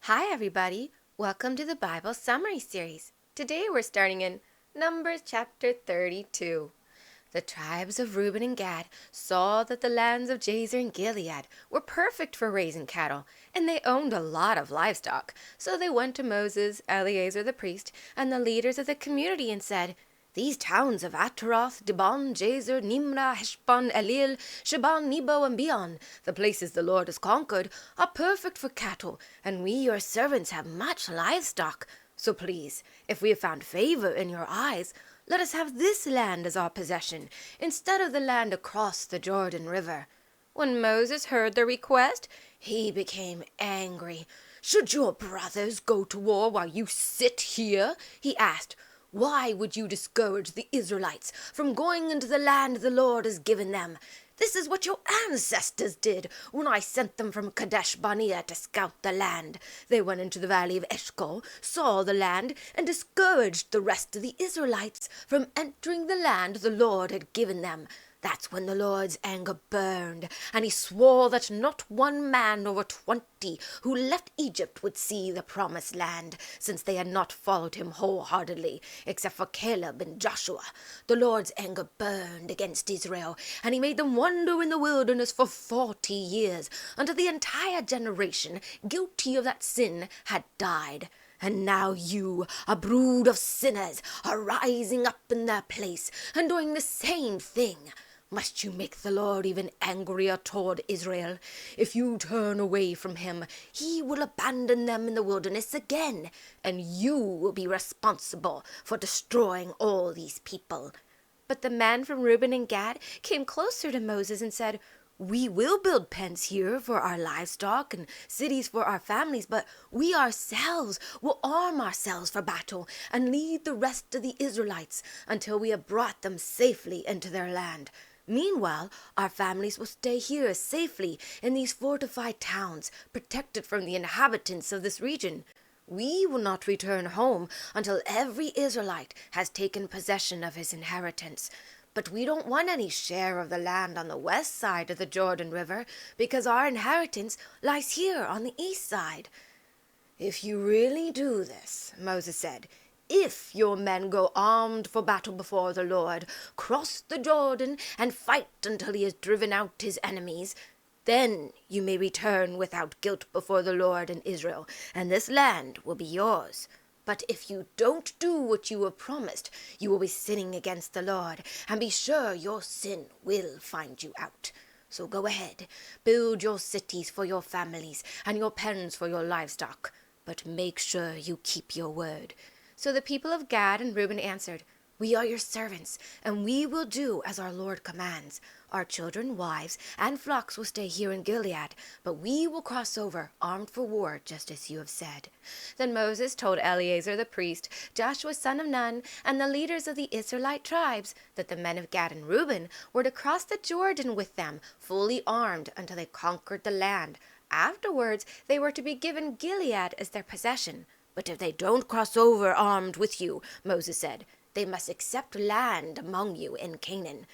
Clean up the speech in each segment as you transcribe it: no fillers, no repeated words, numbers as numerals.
Hi, everybody. Welcome to the Bible Summary Series. Today we're starting in Numbers chapter 32. The tribes of Reuben and Gad saw that the lands of Jazer and Gilead were perfect for raising cattle, and they owned a lot of livestock. So they went to Moses, Eleazar the priest, and the leaders of the community and said, "These towns of Ataroth, Dibon, Jazer, Nimrah, Heshbon, Elil, Sheban, Nebo, and Beon, the places the Lord has conquered, are perfect for cattle, and we, your servants, have much livestock. So please, if we have found favor in your eyes, let us have this land as our possession, instead of the land across the Jordan River." When Moses heard the request, he became angry. "Should your brothers go to war while you sit here?" he asked. "Why would you discourage the Israelites from going into the land the Lord has given them? This is what your ancestors did when I sent them from Kadesh Barnea to scout the land. They went into the valley of Eshcol, saw the land, and discouraged the rest of the Israelites from entering the land the Lord had given them. That's when the Lord's anger burned, and he swore that not one man over 20 who left Egypt would see the promised land, since they had not followed him wholeheartedly, except for Caleb and Joshua. The Lord's anger burned against Israel, and he made them wander in the wilderness for 40 years, until the entire generation guilty of that sin had died. And now you, a brood of sinners, are rising up in their place and doing the same thing. Must you make the Lord even angrier toward Israel? If you turn away from him, he will abandon them in the wilderness again, and you will be responsible for destroying all these people." But the men from Reuben and Gad came closer to Moses and said, "We will build pens here for our livestock and cities for our families, but we ourselves will arm ourselves for battle and lead the rest of the Israelites until we have brought them safely into their land. Meanwhile, our families will stay here safely in these fortified towns, protected from the inhabitants of this region. We will not return home until every Israelite has taken possession of his inheritance. But we don't want any share of the land on the west side of the Jordan River, because our inheritance lies here on the east side." "If you really do this," Moses said, "if your men go armed for battle before the Lord, cross the Jordan, and fight until he has driven out his enemies, then you may return without guilt before the Lord and Israel, and this land will be yours. But if you don't do what you have promised, you will be sinning against the Lord, and be sure your sin will find you out. So go ahead, build your cities for your families, and your pens for your livestock, but make sure you keep your word." So the people of Gad and Reuben answered, "We are your servants, and we will do as our Lord commands. Our children, wives, and flocks will stay here in Gilead, but we will cross over, armed for war, just as you have said." Then Moses told Eleazar the priest, Joshua son of Nun, and the leaders of the Israelite tribes that the men of Gad and Reuben were to cross the Jordan with them, fully armed, until they conquered the land. Afterwards, they were to be given Gilead as their possession. "But if they don't cross over armed with you," Moses said, "they must accept land among you in Canaan."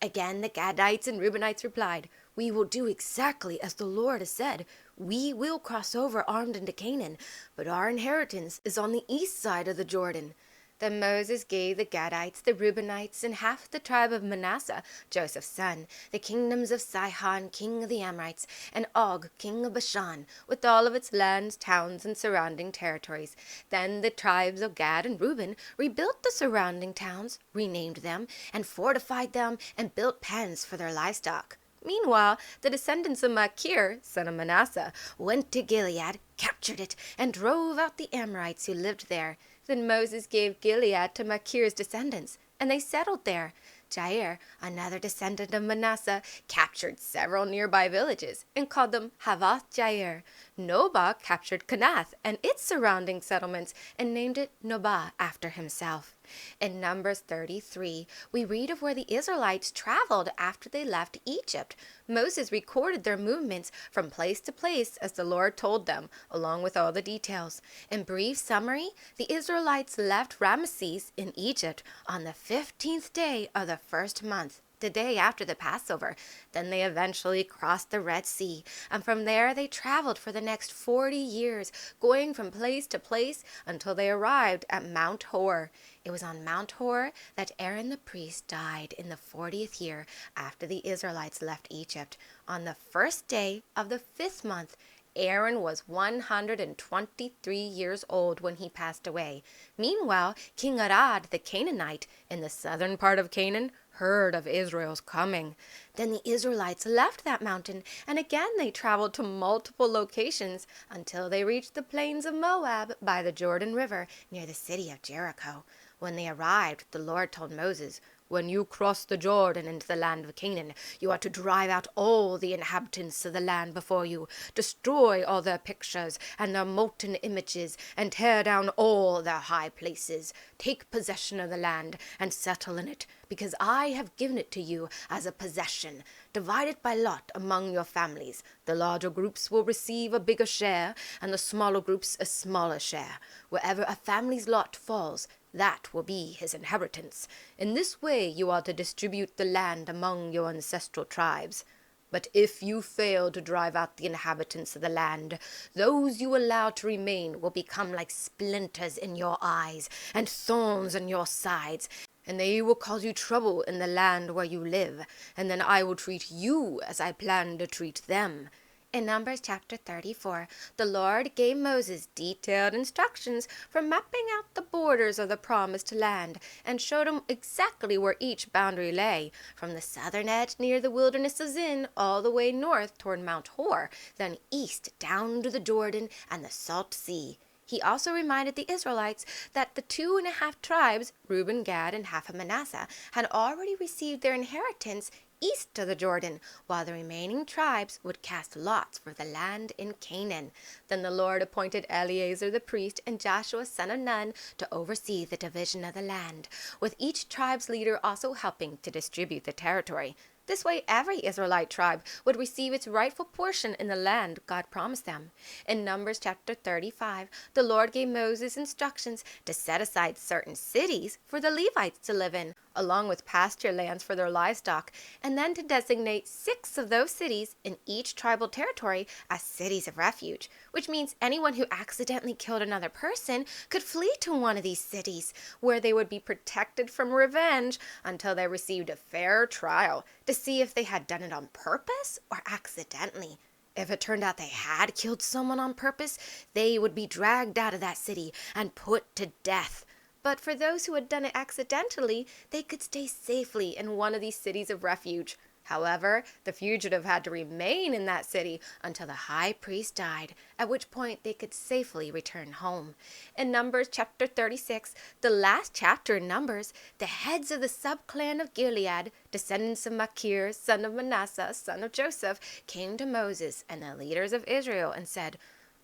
Again the Gadites and Reubenites replied, "We will do exactly as the Lord has said. We will cross over armed into Canaan, but our inheritance is on the east side of the Jordan." Then Moses gave the Gadites, the Reubenites, and half the tribe of Manasseh, Joseph's son, the kingdoms of Sihon, king of the Amorites, and Og, king of Bashan, with all of its lands, towns, and surrounding territories. Then the tribes of Gad and Reuben rebuilt the surrounding towns, renamed them, and fortified them, and built pens for their livestock. Meanwhile, the descendants of Machir, son of Manasseh, went to Gilead, captured it, and drove out the Amorites who lived there. Then Moses gave Gilead to Machir's descendants, and they settled there. Jair, another descendant of Manasseh, captured several nearby villages and called them Havoth Jair. Nobah captured Kenath and its surrounding settlements and named it Nobah after himself. In Numbers 33, we read of where the Israelites traveled after they left Egypt. Moses recorded their movements from place to place as the Lord told them, along with all the details. In brief summary, the Israelites left Ramesses in Egypt on the 15th day of the first month, the day after the Passover. Then they eventually crossed the Red Sea, and from there they traveled for the next 40 years, going from place to place until they arrived at Mount Hor. It was on Mount Hor that Aaron the priest died in the 40th year after the Israelites left Egypt. On the first day of the 5th month, Aaron was 123 years old when he passed away. Meanwhile, King Arad the Canaanite in the southern part of Canaan heard of Israel's coming. Then the Israelites left that mountain, and again they traveled to multiple locations until they reached the plains of Moab by the Jordan River near the city of Jericho. When they arrived, the Lord told Moses, "When you cross the Jordan into the land of Canaan, you are to drive out all the inhabitants of the land before you, destroy all their pictures and their molten images, and tear down all their high places. Take possession of the land and settle in it, because I have given it to you as a possession. Divide it by lot among your families. The larger groups will receive a bigger share, and the smaller groups a smaller share. Wherever a family's lot falls, that will be his inheritance. In this way you are to distribute the land among your ancestral tribes. But if you fail to drive out the inhabitants of the land, those you allow to remain will become like splinters in your eyes and thorns in your sides, and they will cause you trouble in the land where you live, and then I will treat you as I plan to treat them." In Numbers chapter 34, the Lord gave Moses detailed instructions for mapping out the borders of the promised land and showed him exactly where each boundary lay, from the southern edge near the wilderness of Zin all the way north toward Mount Hor, then east down to the Jordan and the Salt Sea. He also reminded the Israelites that the 2.5 tribes, Reuben, Gad, and half of Manasseh, had already received their inheritance east of the Jordan, while the remaining tribes would cast lots for the land in Canaan. Then the Lord appointed Eleazar the priest and Joshua son of Nun to oversee the division of the land, with each tribe's leader also helping to distribute the territory. This way, every Israelite tribe would receive its rightful portion in the land God promised them. In Numbers chapter 35, the Lord gave Moses instructions to set aside certain cities for the Levites to live in, along with pasture lands for their livestock, and then to designate 6 of those cities in each tribal territory as cities of refuge, which means anyone who accidentally killed another person could flee to one of these cities, where they would be protected from revenge until they received a fair trial to see if they had done it on purpose or accidentally. If it turned out they had killed someone on purpose, they would be dragged out of that city and put to death. But for those who had done it accidentally, they could stay safely in one of these cities of refuge. However, the fugitive had to remain in that city until the high priest died, at which point they could safely return home. In Numbers chapter 36, the last chapter in Numbers, the heads of the subclan of Gilead, descendants of Machir, son of Manasseh, son of Joseph, came to Moses and the leaders of Israel and said,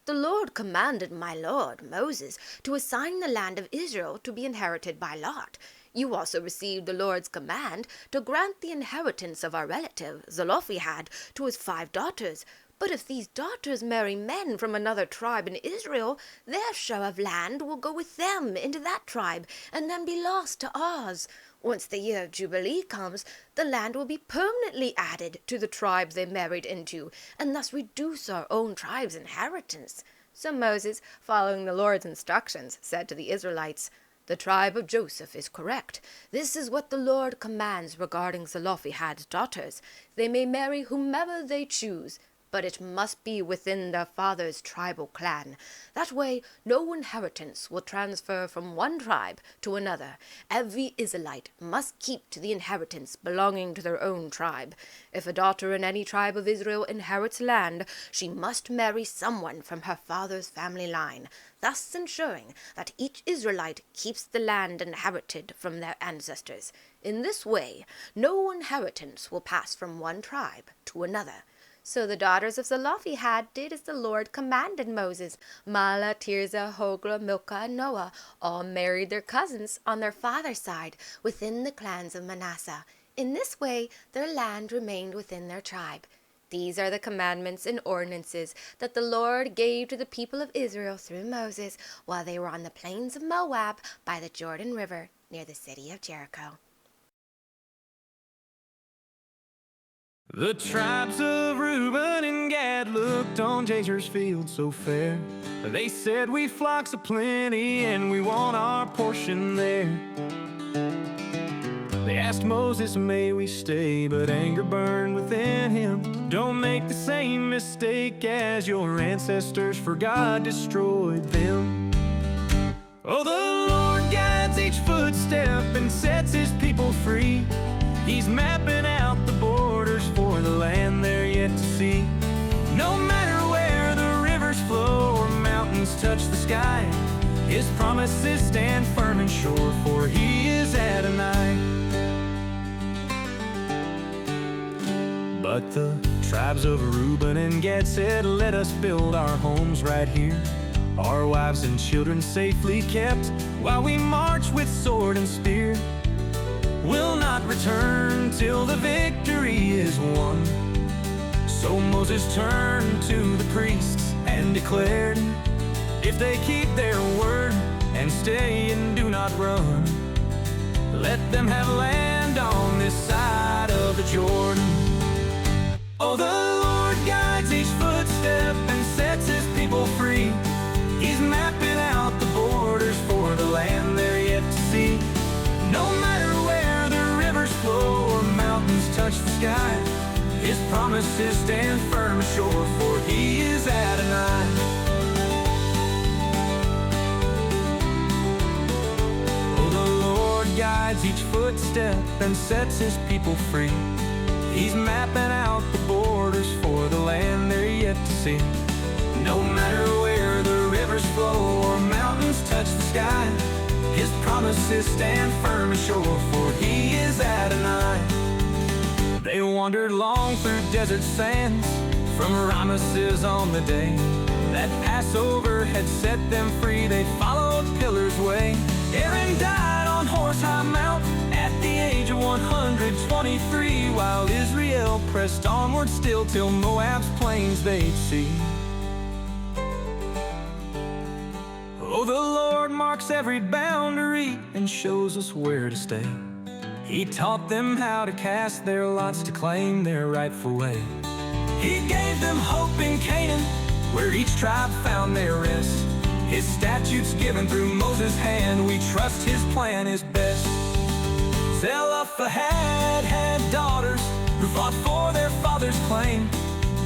"The Lord commanded my lord Moses to assign the land of Israel to be inherited by lot. You also received the Lord's command to grant the inheritance of our relative Zelophehad to his 5 daughters. But if these daughters marry men from another tribe in Israel, their share of land will go with them into that tribe and then be lost to ours. Once the year of Jubilee comes, the land will be permanently added to the tribes they married into, and thus reduce our own tribe's inheritance." So Moses, following the Lord's instructions, said to the Israelites, "The tribe of Joseph is correct. This is what the Lord commands regarding Zelophehad's daughters. They may marry whomever they choose, but it must be within their father's tribal clan. That way, no inheritance will transfer from one tribe to another. Every Israelite must keep to the inheritance belonging to their own tribe. If a daughter in any tribe of Israel inherits land, she must marry someone from her father's family line, thus ensuring that each Israelite keeps the land inherited from their ancestors. In this way, no inheritance will pass from one tribe to another." So the daughters of Zelophehad did as the Lord commanded Moses. Mahlah, Tirzah, Hoglah, Milcah, and Noah all married their cousins on their father's side within the clans of Manasseh. In this way, their land remained within their tribe. These are the commandments and ordinances that the Lord gave to the people of Israel through Moses while they were on the plains of Moab by the Jordan River near the city of Jericho. The tribes of Reuben and Gad looked on Yeager's field so fair. They said, "We flocks of plenty and we want our portion there." They asked Moses, "May we stay?" But anger burned within him. "Don't make the same mistake as your ancestors, for God destroyed them." Oh, the Lord guides each footstep and sets his people free. He's mapping out the borders for the land they're yet to see. No matter where the rivers flow or mountains touch the sky, his promises stand firm and sure, for he is Adonai. But the tribes of Reuben and Gad said, "Let us build our homes right here, our wives and children safely kept, while we march with sword and spear. We'll not return till the victory is won." So Moses turned to the priests and declared, "If they keep their word and stay and do not run, let them have land on this side of the Jordan." Oh, the Lord guides each footstep and sets his people free. He's mapping out the borders for the land they're yet to see. No matter where the rivers flow or mountains touch the sky, his promises stand firm and sure, for he is Adonai. Oh, the Lord guides each footstep and sets his people free. He's mapping out the borders for the land they're yet to see. No matter where the rivers flow or mountains touch the sky, his promises stand firm and sure, for he is Adonai. They wandered long through desert sands, from Ramesses on the day that Passover had set them free. They followed Pillar's way. Aaron died on Horse-High Mount at the age of 123, while Israel pressed onward still till Moab's plains they'd see. Oh, the Lord marks every boundary and shows us where to stay. He taught them how to cast their lots to claim their rightful way. He gave them hope in Canaan, where each tribe found their rest. His statutes given through Moses' hand, we trust his plan is best. Zelophehad had daughters who fought for their father's claim.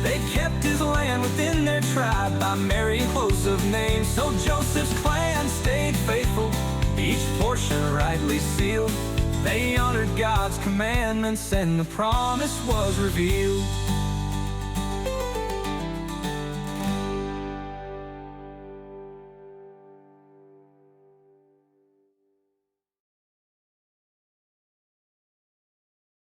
They kept his land within their tribe by marrying close of name. So Joseph's clan stayed faithful, each portion rightly sealed. They honored God's commandments and the promise was revealed.